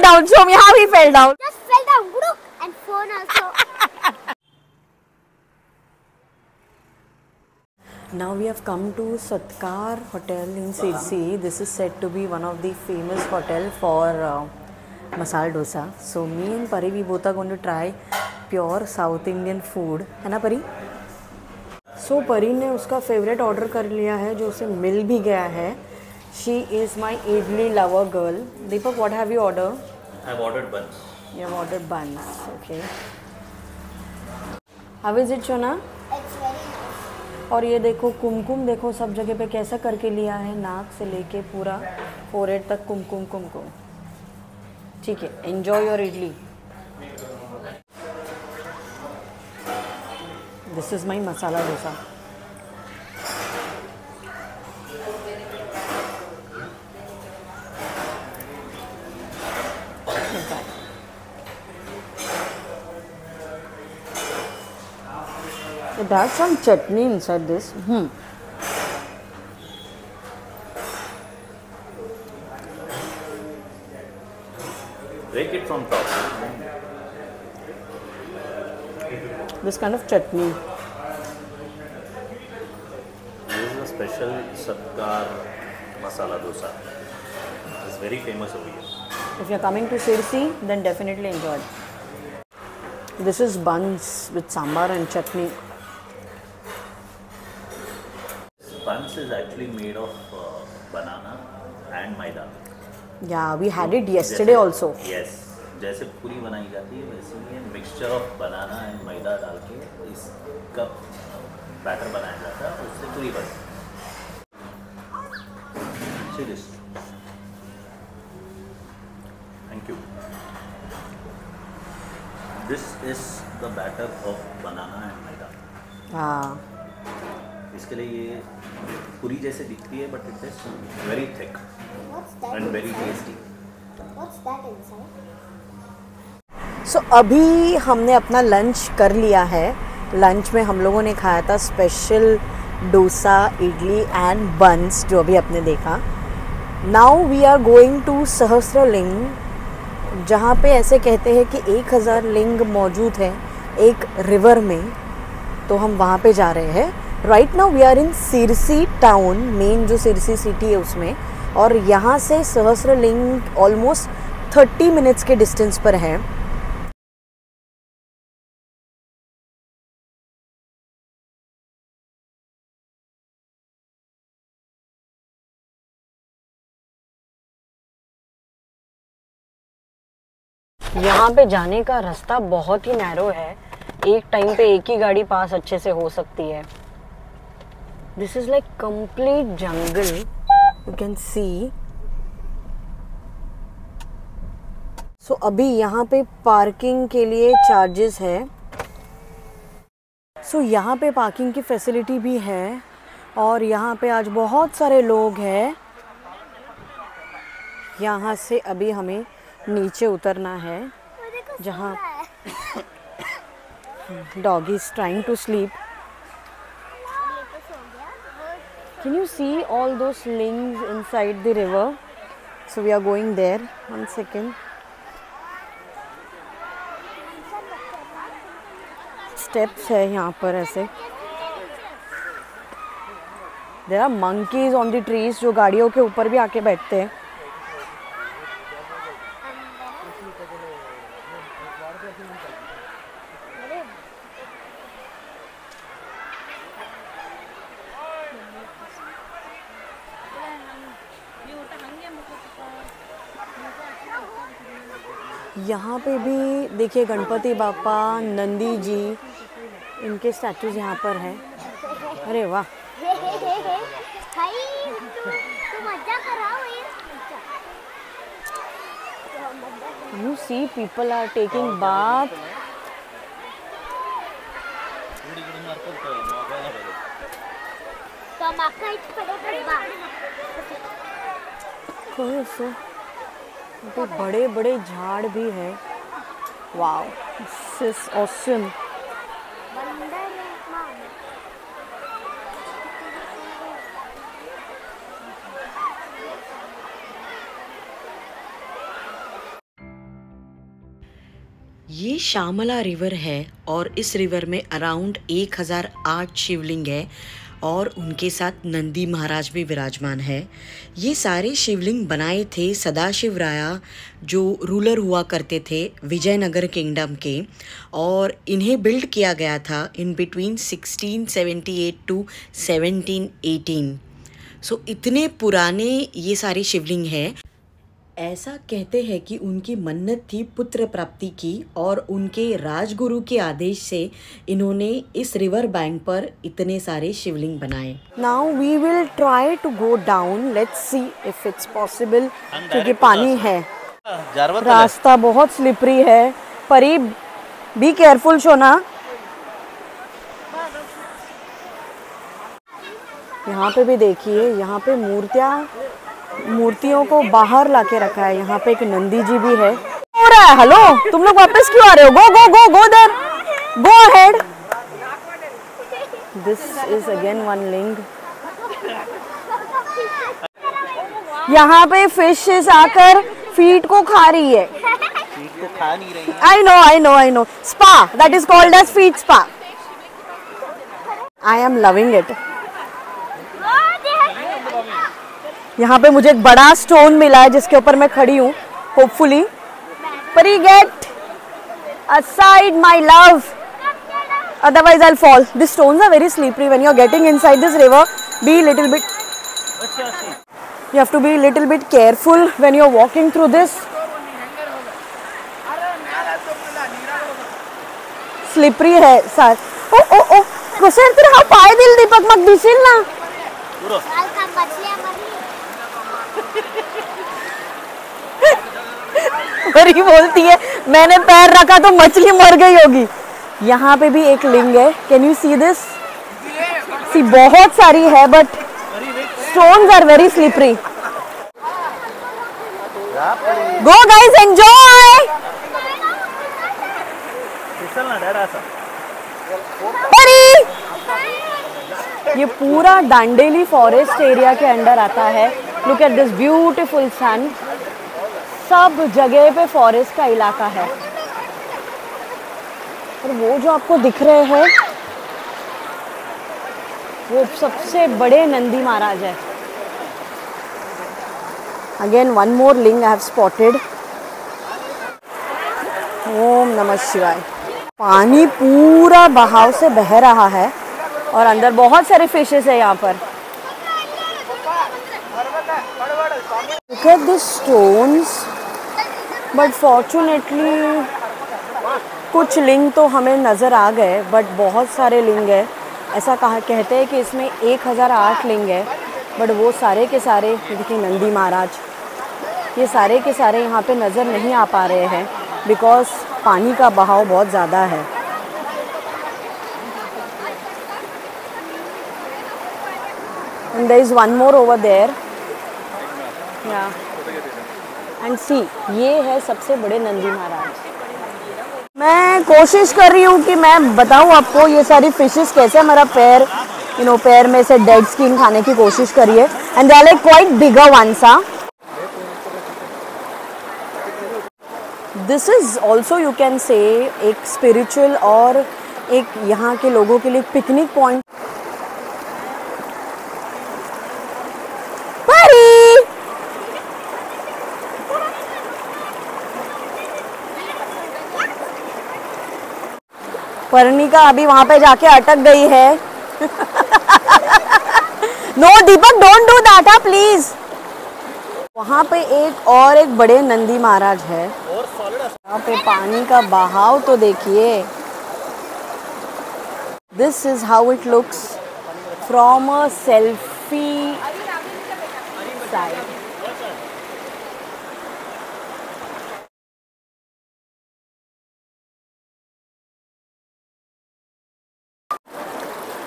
down. Show me how he fell down. Just fell down. And phone also. Now we have come to Satkar Hotel in Sirsi. This is said to be one of the famous hotel for masala dosa. So me and Pari, we both are going to try pure South Indian food. है ना परी? So परी ने उसका favorite order कर लिया है जो उसे मिल भी गया है. She is my idli lover girl. Deepak, what have you ordered? I have ordered buns. You have ordered buns. Okay. How is it, Shona? It's very nice. और ये देखो कुमकुम देखो सब जगह पे कैसा करके लिया है, नाक से लेके पूरा फोरहेड तक कुमकुम कुमकुम. ठीक है, enjoy your idli. This is my masala dosa. There's some chutney inside this. Break it from top. This kind of chutney. This is a special Satkar masala dosa. It's very famous over here. If you're coming to Sirsi, then definitely enjoy. This is buns with sambar and chutney. Buns is actually made of banana and maida. Yeah, we had it yesterday also. Yes. जैसे पूरी बनाई जाती है वैसे ही mixture of banana and मैदा डाल के इसका batter बनाया जाता है, उससे पूरी बनती है. See this. Thank you. This is the batter of banana and maida. हाँ. इसके लिए ये पूरी जैसे दिखती है but it is very thick and very tasty. What's that inside? सो अभी हमने अपना लंच कर लिया है. लंच में हम लोगों ने खाया था special dosa, idli and buns जो अभी आपने देखा. Now we are going to Sahasralinga, जहाँ पे ऐसे कहते हैं कि 1000 लिंग मौजूद है एक रिवर में. तो हम वहाँ पे जा रहे हैं. Right now we are in Sirsi town, main जो सिरसी सिटी है उसमें. और यहाँ से सहस्त्रलिंग ऑलमोस्ट 30 मिनट्स के डिस्टेंस पर है. यहाँ पे जाने का रास्ता बहुत ही नैरो है. एक टाइम पे एक ही गाड़ी पास अच्छे से हो सकती है. This is like complete jungle, you can see. So अभी यहाँ पे पार्किंग के लिए चार्जेस है. सो यहाँ पे पार्किंग की फैसिलिटी भी है. और यहाँ पे आज बहुत सारे लोग हैं. यहाँ से अभी हमें नीचे उतरना है जहाँ doggy is trying to sleep. Can you see all those lings inside the river? So we are going there. 1 second. Steps है यहाँ पर ऐसे. There are monkeys on the trees जो गाड़ियों के ऊपर भी आके बैठते हैं. यहाँ पे भी देखिए गणपति बापा, नंदी जी, इनके स्टैचूज यहाँ पर हैं. अरे वाह. You see people are taking bath. तो बड़े बड़े झाड़ भी है. Wow, this is awesome. ये श्यामला रिवर है और इस रिवर में अराउंड 1008 शिवलिंग है और उनके साथ नंदी महाराज भी विराजमान है। ये सारे शिवलिंग बनाए थे सदाशिव राया जो रूलर हुआ करते थे विजयनगर किंगडम के, और इन्हें बिल्ड किया गया था इन बिटवीन 1678 टू 1718। सो इतने पुराने ये सारे शिवलिंग हैं। ऐसा कहते हैं कि उनकी मन्नत थी पुत्र प्राप्ति की और उनके राजगुरु के आदेश से इन्होंने इस रिवर बैंक पर इतने सारे शिवलिंग बनाए। Now we will try to go down, let's see if it's possible, क्योंकि पानी है, रास्ता बहुत स्लिपरी है। परी बी केयरफुल सोना। यहाँ पे भी देखिए, यहाँ पे मूर्तियों को बाहर लाके रखा है। यहाँ पे एक नंदी जी भी है। हो रहा है, हेलो तुम लोग वापस क्यों आ रहे हो? Go go go go there, go ahead. This is again one ling. यहाँ पे फिशेस आकर फीट को खा रही है। फीट को खा नहीं रही है। I know spa, that is called as feet spa. I am loving it. यहाँ पे मुझे एक बड़ा स्टोन मिला है जिसके ऊपर मैं खड़ी हूँ, होपफुली। परी gate aside my love, otherwise I'll fall. These stones are very slippery. When you're getting inside this river, be little bit, you have to be little bit careful when you're walking through this. Slippery है sir. ओ कसं तर हा पाय दिल दीपक, मग दिसेल ना। परी बोलती है मैंने पैर रखा तो मछली मर गई होगी। यहाँ पे भी एक लिंग है। Can you see this? See बहुत सारी है but stones are very slippery. Go guys, enjoy. परी, ये पूरा डांडेली फॉरेस्ट एरिया के अंडर आता है। Look at this beautiful sun. सब जगह पे फॉरेस्ट का इलाका है। और वो जो आपको दिख रहे हैं वो सबसे बड़े नंदी महाराज है। अगेन वन मोर लिंग आई हैव स्पॉटेड। ओम नमः शिवाय। पानी पूरा बहाव से बह रहा है और अंदर बहुत सारे फिशेस है यहाँ पर। Look at the stones, but fortunately कुछ लिंग तो हमें नज़र आ गए, बट बहुत सारे लिंग है। ऐसा कहते हैं कि इसमें 1008 लिंग है, बट वो सारे के सारे, देखिए नंदी महाराज, ये सारे के सारे यहाँ पे नज़र नहीं आ पा रहे हैं बिकॉज पानी का बहाव बहुत ज़्यादा है। And there is one more over there. Yeah. And see, ये है सबसे बड़े नंदी महाराज। मैं कोशिश कर रही हूँ कि मैं बताऊँ आपको ये सारी फिशेस कैसे मेरा पैर, पैर में से डेड स्किन खाने की कोशिश करिए। And they are like quite bigger ones. This is also you can say एक स्पिरिचुअल और एक यहाँ के लोगों के लिए पिकनिक पॉइंट। पर्णिका अभी वहां पे जाके अटक गई है। No Deepak, don't do that please. वहां पे एक बड़े नंदी महाराज है। यहाँ पे पानी का बहाव तो देखिए। This is how it looks from a selfie side.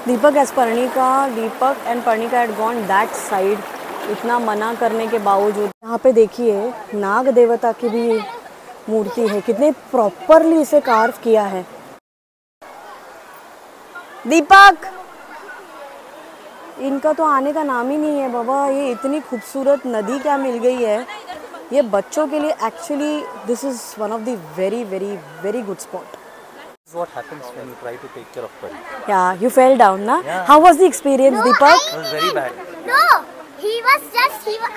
Deepak and Parnika had gone that side। इतना मना करने के बावजूद यहाँ पे देखिए नाग देवता की भी मूर्ति है। कितने प्रॉपरली इसे कार्व किया है। दीपक, इनका तो आने का नाम ही नहीं है बाबा। ये इतनी खूबसूरत नदी क्या मिल गई है। ये बच्चों के लिए actually this is one of the very very very good spot. This is what happens when you try to take care of Pari. Yeah, you fell down, na? Yeah. How was the experience, No, Deepak? It was very bad. No,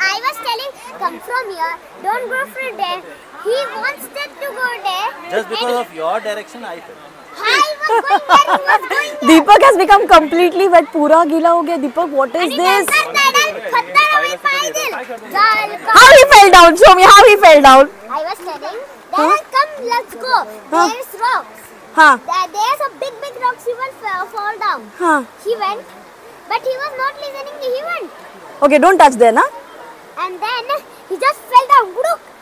I was telling, come from here, don't go from there. He wanted to go there. Just because of your direction, I fell. I was going there, he was going there. Deepak has become completely wet. पूरा गीला हो गया. Deepak, what is this? How he fell down? Show me how he fell down. I was telling, Dad, come, let's go. There's rocks. हाँ. There's a big rocks. He will fall down. हाँ. He went, but he was not listening. He went, Okay, don't touch there, na? and then he just fell down.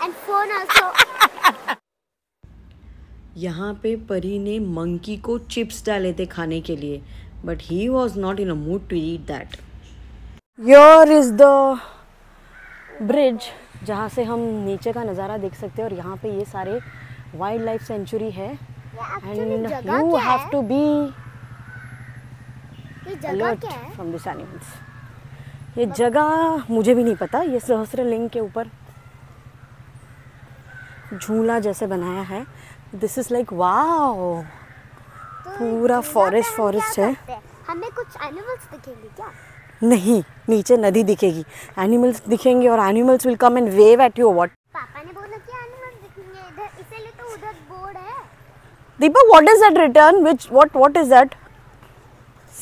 And phone also. यहाँ पे परी ने monkey को chips डाले थे खाने के लिए, but he was not in a mood to eat that. Your is the bridge जहाँ से हम नीचे का नज़ारा देख सकते हैं, और यहाँ पे ये सारे वाइल्ड लाइफ सेंचुरी है, and you have to be alert from this animals. ये जगह मुझे भी नहीं पता. ये सहस्त्रलिंग के ऊपर झूला जैसे बनाया है. दिस इज लाइक वाओ, पूरा फॉरेस्ट है. हमें कुछ एनिमल्स दिखेंगे क्या? नहीं, नीचे नदी दिखेगी, एनिमल्स दिखेंगे, और animals will come and wave eight you. What? पापा ने बोला कि एनिमल्स दिखेंगे इधर, इसीलिए तो उधर बोर्ड है. Deepak, what is that return? Which what is that?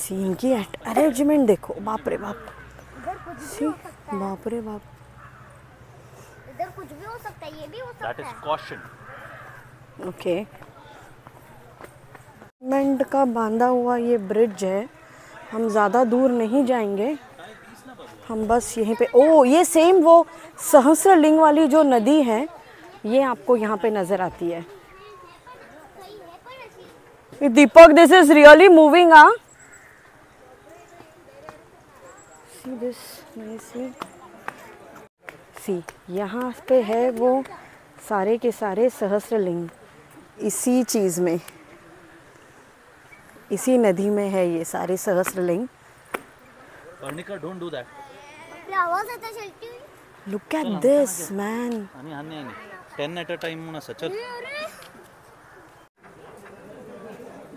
Scene की अरेंजमेंट देखो. बाप रे बाप. इधर कुछ भी सी, हो सकता है. बाप रे बाप. इधर कुछ भी हो सकता है, ये भी हो सकता That है. is caution. ओके. सीमेंट का बांधा हुआ ये ब्रिज है. हम ज़्यादा दूर नहीं जाएंगे, हम बस यहीं पे. ओ, ये सेम वो सहस्त्रलिंग वाली जो नदी है, ये आपको यहाँ पे नज़र आती है. दीपक, दिस इज रियली मूविंग. हाँ, सी दिस नाइसली. सी, यहाँ पे है वो सारे के सारे सहस्त्रलिंग. इसी चीज़ में, इसी नदी में है ये सारे Sahastraling. Karnika, don't do that. आवाज आता चलती. Look at this, man. आणि 10 at a time म्हणा सचल.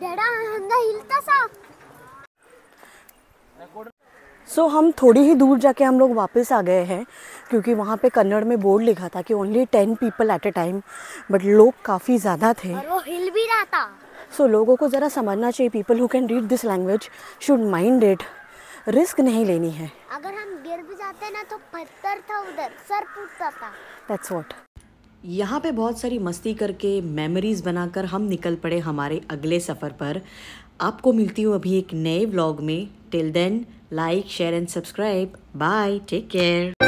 डैडा हंगा हिलता सा. सो हम थोड़ी ही दूर जाके हम लोग वापस आ गए हैं, क्योंकि वहाँ पे कन्नड़ में बोर्ड लिखा था कि only 10 people at a time, but लोग काफ़ी ज़्यादा थे. और वो हिल भी रहा था. सो लोगों को ज़रा समझना चाहिए. People who can read this language should mind it. Risk नहीं लेनी है. अगर हम गिर भी जाते ना तो पत्थर था उधर, सर फूटता था. That's what. यहाँ पे बहुत सारी मस्ती करके मेमोरीज बनाकर हम निकल पड़े हमारे अगले सफ़र पर. आपको मिलती हूँ अभी एक नए व्लॉग में. Till then, like, share and subscribe. Bye, take care.